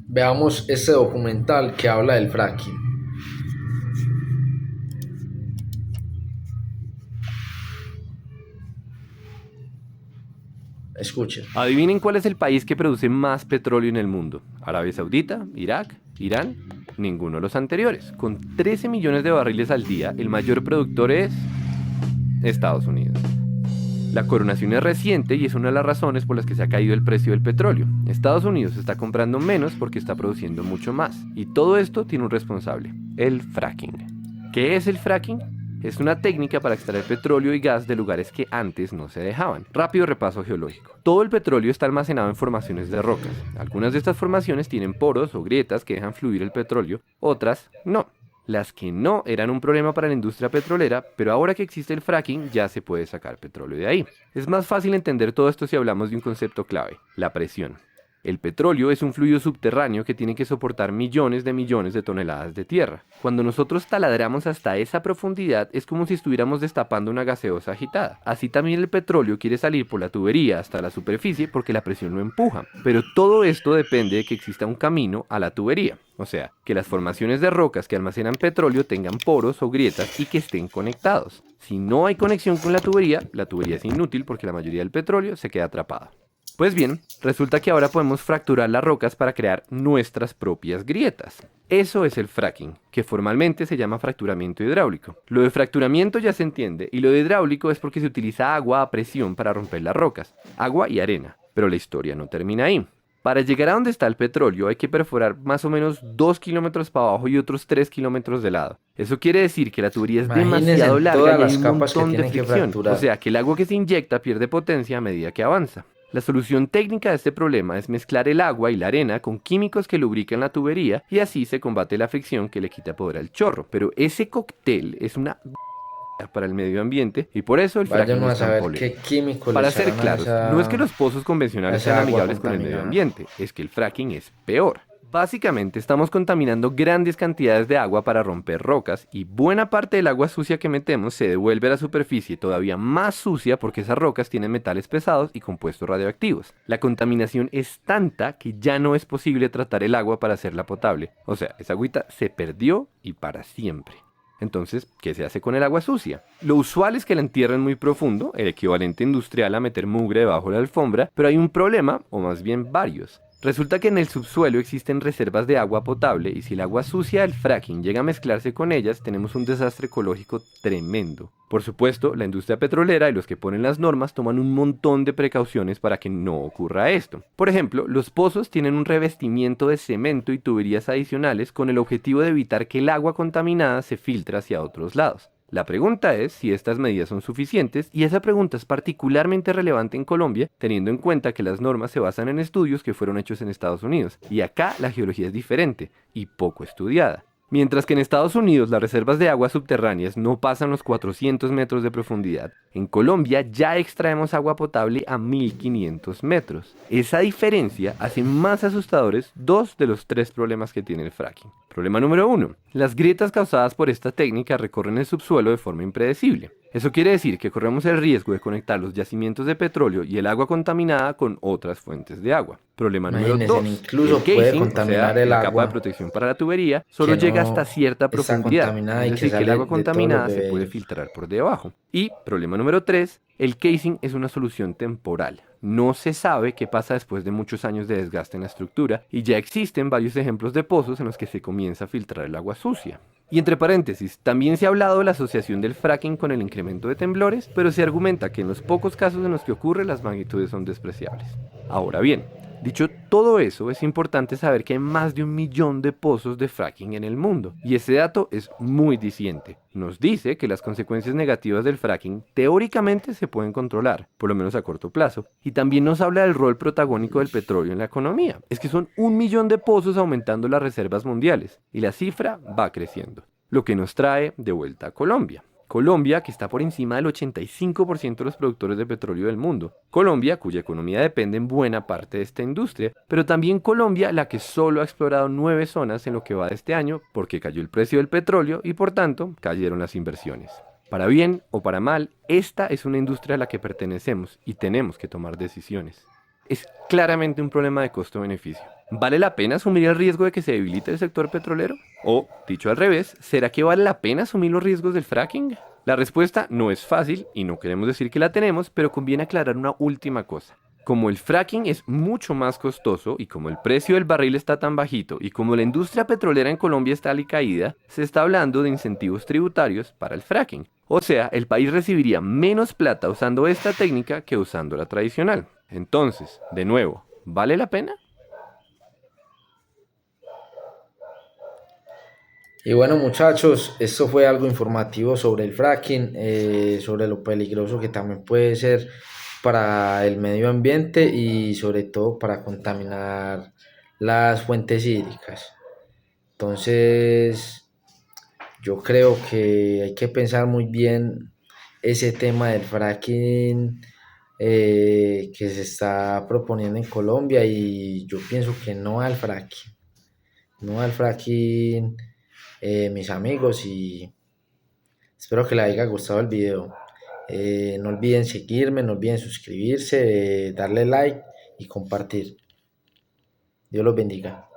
Veamos este documental que habla del fracking. Escuchen. Adivinen cuál es el país que produce más petróleo en el mundo. ¿Arabia Saudita? ¿Irak? ¿Irán? Ninguno de los anteriores. Con 13 millones de barriles al día, el mayor productor es Estados Unidos. La coronación es reciente y es una de las razones por las que se ha caído el precio del petróleo. Estados Unidos está comprando menos porque está produciendo mucho más. Y todo esto tiene un responsable, el fracking. ¿Qué es el fracking? Es una técnica para extraer petróleo y gas de lugares que antes no se dejaban. Rápido repaso geológico. Todo el petróleo está almacenado en formaciones de rocas. Algunas de estas formaciones tienen poros o grietas que dejan fluir el petróleo, otras no. Las que no eran un problema para la industria petrolera, pero ahora que existe el fracking ya se puede sacar petróleo de ahí. Es más fácil entender todo esto si hablamos de un concepto clave, la presión. El petróleo es un fluido subterráneo que tiene que soportar millones de toneladas de tierra. Cuando nosotros taladramos hasta esa profundidad es como si estuviéramos destapando una gaseosa agitada. Así también el petróleo quiere salir por la tubería hasta la superficie porque la presión lo empuja. Pero todo esto depende de que exista un camino a la tubería. O sea, que las formaciones de rocas que almacenan petróleo tengan poros o grietas y que estén conectados. Si no hay conexión con la tubería es inútil porque la mayoría del petróleo se queda atrapada. Pues bien, resulta que ahora podemos fracturar las rocas para crear nuestras propias grietas. Eso es el fracking, que formalmente se llama fracturamiento hidráulico. Lo de fracturamiento ya se entiende, y lo de hidráulico es porque se utiliza agua a presión para romper las rocas, agua y arena. Pero la historia no termina ahí. Para llegar a donde está el petróleo hay que perforar más o menos 2 kilómetros para abajo y otros 3 kilómetros de lado. Eso quiere decir que la tubería es Imagínense demasiado en larga todas y hay las un capas que montón de tienen que fricción. O fracturar. sea que el agua que se inyecta pierde potencia a medida que avanza. La solución técnica de este problema es mezclar el agua y la arena con químicos que lubrican la tubería y así se combate la fricción que le quita poder al chorro. Pero ese cóctel es una para el medio ambiente y por eso el Vayan fracking a es tan saber qué polémico. químico le Para ser echarán a claros, no es que los pozos a convencionales sean esa agua amigables con el medio contaminada. ambiente, es que el fracking es peor. Básicamente estamos contaminando grandes cantidades de agua para romper rocas y buena parte del agua sucia que metemos se devuelve a la superficie todavía más sucia porque esas rocas tienen metales pesados y compuestos radioactivos. La contaminación es tanta que ya no es posible tratar el agua para hacerla potable. O sea, esa agüita se perdió y para siempre. Entonces, ¿qué se hace con el agua sucia? Lo usual es que la entierren muy profundo, el equivalente industrial a meter mugre debajo de la alfombra, pero hay un problema, o más bien varios. Resulta que en el subsuelo existen reservas de agua potable y si el agua sucia del fracking llega a mezclarse con ellas, tenemos un desastre ecológico tremendo. Por supuesto, la industria petrolera y los que ponen las normas toman un montón de precauciones para que no ocurra esto. Por ejemplo, los pozos tienen un revestimiento de cemento y tuberías adicionales con el objetivo de evitar que el agua contaminada se filtre hacia otros lados. La pregunta es si estas medidas son suficientes y esa pregunta es particularmente relevante en Colombia teniendo en cuenta que las normas se basan en estudios que fueron hechos en Estados Unidos y acá la geología es diferente y poco estudiada. Mientras que en Estados Unidos las reservas de aguas subterráneas no pasan los 400 metros de profundidad, en Colombia ya extraemos agua potable a 1500 metros. Esa diferencia hace más asustadores dos de los tres problemas que tiene el fracking. Problema número 1. Las grietas causadas por esta técnica recorren el subsuelo de forma impredecible. Eso quiere decir que corremos el riesgo de conectar los yacimientos de petróleo y el agua contaminada con otras fuentes de agua. Problema número Imagínense, 2. incluso El puede casing, o sea, contaminar el la capa de agua protección para la tubería, solo que llega no hasta cierta está profundidad. contaminada Es y que decir, que el sale agua de todos los contaminada se puede bebedos. filtrar por debajo. Y problema número 3. El casing es una solución temporal. No se sabe qué pasa después de muchos años de desgaste en la estructura y ya existen varios ejemplos de pozos en los que se comienza a filtrar el agua sucia. Y entre paréntesis, también se ha hablado de la asociación del fracking con el incremento de temblores, pero se argumenta que en los pocos casos en los que ocurre las magnitudes son despreciables. Ahora bien, dicho todo eso, es importante saber que hay más de 1 millón de pozos de fracking en el mundo, y ese dato es muy diciente. Nos dice que las consecuencias negativas del fracking teóricamente se pueden controlar, por lo menos a corto plazo, y también nos habla del rol protagónico del petróleo en la economía. Es que son 1 millón de pozos aumentando las reservas mundiales, y la cifra va creciendo, lo que nos trae de vuelta a Colombia. Colombia, que está por encima del 85% de los productores de petróleo del mundo. Colombia, cuya economía depende en buena parte de esta industria, pero también Colombia, la que solo ha explorado 9 zonas en lo que va de este año, porque cayó el precio del petróleo y por tanto cayeron las inversiones. Para bien o para mal, esta es una industria a la que pertenecemos y tenemos que tomar decisiones. Es claramente un problema de costo-beneficio. ¿Vale la pena asumir el riesgo de que se debilite el sector petrolero? O, dicho al revés, ¿será que vale la pena asumir los riesgos del fracking? La respuesta no es fácil y no queremos decir que la tenemos, pero conviene aclarar una última cosa. Como el fracking es mucho más costoso y como el precio del barril está tan bajito y como la industria petrolera en Colombia está alicaída, se está hablando de incentivos tributarios para el fracking. O sea, el país recibiría menos plata usando esta técnica que usando la tradicional. Entonces, de nuevo, ¿vale la pena? Y bueno, muchachos, esto fue algo informativo sobre el fracking, sobre lo peligroso que también puede ser para el medio ambiente y sobre todo para contaminar las fuentes hídricas. Entonces, yo creo que hay que pensar muy bien ese tema del fracking que se está proponiendo en Colombia y yo pienso que no al fracking, no al fracking, mis amigos, y espero que les haya gustado el video. No olviden seguirme, no olviden suscribirse, darle like y compartir. Dios los bendiga.